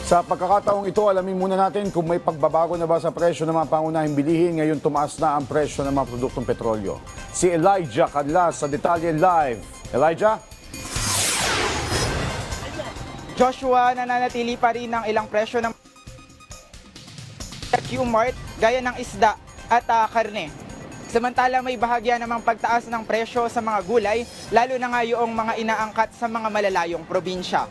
Sa pagkakataong ito, alamin muna natin kung may pagbabago na ba sa presyo ng mga pangunahing bilihin. Ngayon tumaas na ang presyo ng mga produktong petrolyo. Si Elijah Cadlas sa Detalye Live. Elijah? Joshua, nananatili pa rin ang ilang presyo ng Q-Mart gaya ng isda at karne. Samantala may bahagya namang pagtaas ng presyo sa mga gulay, lalo na nga yung mga inaangkat sa mga malalayong probinsya.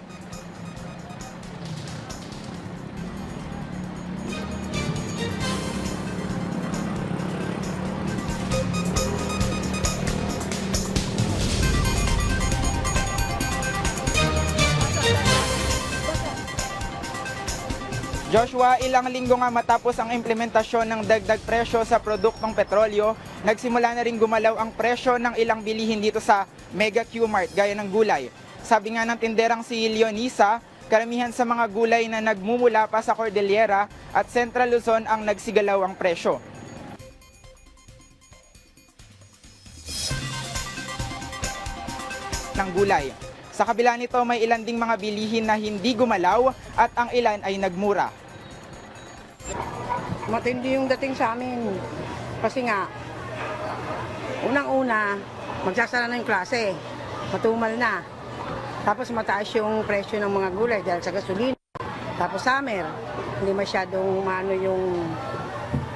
Joshua, ilang linggo nga matapos ang implementasyon ng dagdag presyo sa produktong petrolyo, nagsimula na rin gumalaw ang presyo ng ilang bilihin dito sa Mega Q-Mart gaya ng gulay. Sabi nga ng tinderang si Leonisa, karamihan sa mga gulay na nagmumula pa sa Cordillera at Central Luzon ang nagsigalaw ang presyo. Ng gulay. Sa kabila nito, may ilan ding mga bilihin na hindi gumalaw at ang ilan ay nagmura. Matindi yung dating sa amin. Kasi nga, unang-una, magsasara na yung klase. Matumal na. Tapos mataas yung presyo ng mga gulay dahil sa gasolina. Tapos summer, hindi masyadong maano yung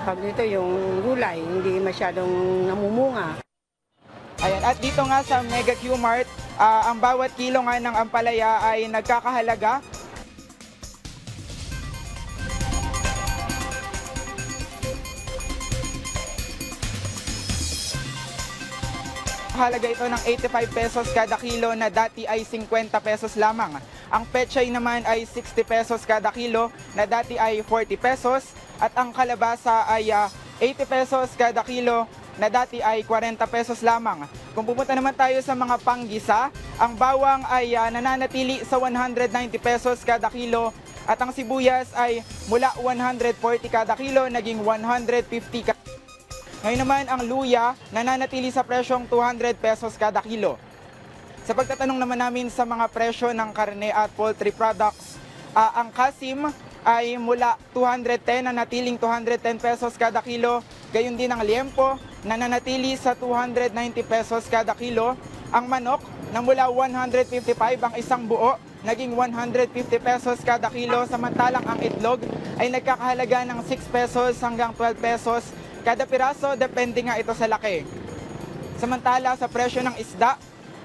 pag dito yung gulay, hindi masyadong namumunga. Ayan, at dito nga sa Mega Q-Mart, ang bawat kilo nga ng ampalaya ay nagkakahalaga halaga ito ng 85 pesos kada kilo na dati ay 50 pesos lamang. Ang pechay naman ay 60 pesos kada kilo na dati ay 40 pesos at ang kalabasa ay 80 pesos kada kilo na dati ay 40 pesos lamang. Kung pupunta naman tayo sa mga panggisa, ang bawang ay nananatili sa 190 pesos kada kilo at ang sibuyas ay mula 140 kada kilo naging 150 kada kilo. Ngayon naman ang luya nananatili sa presyong 200 pesos kada kilo. Sa pagtatanong naman namin sa mga presyo ng karne at poultry products, ang kasim ay mula 210 na natiling 210 pesos kada kilo. Gayon din ang liempo nananatili sa 290 pesos kada kilo. Ang manok na mula 155 ang isang buo naging 150 pesos kada kilo. Samantalang ang itlog ay nagkakahalaga ng 6 pesos hanggang 12 pesos kada piraso, depende nga ito sa laki. Samantala sa presyo ng isda,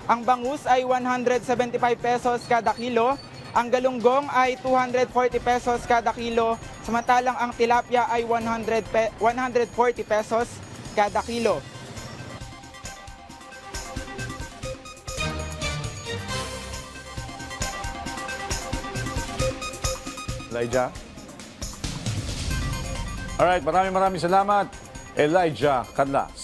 ang bangus ay 175 pesos kada kilo, ang galunggong ay 240 pesos kada kilo, samantalang ang tilapia ay 140 pesos kada kilo. Elijah? Alright, maraming salamat. Elijah Cadlas.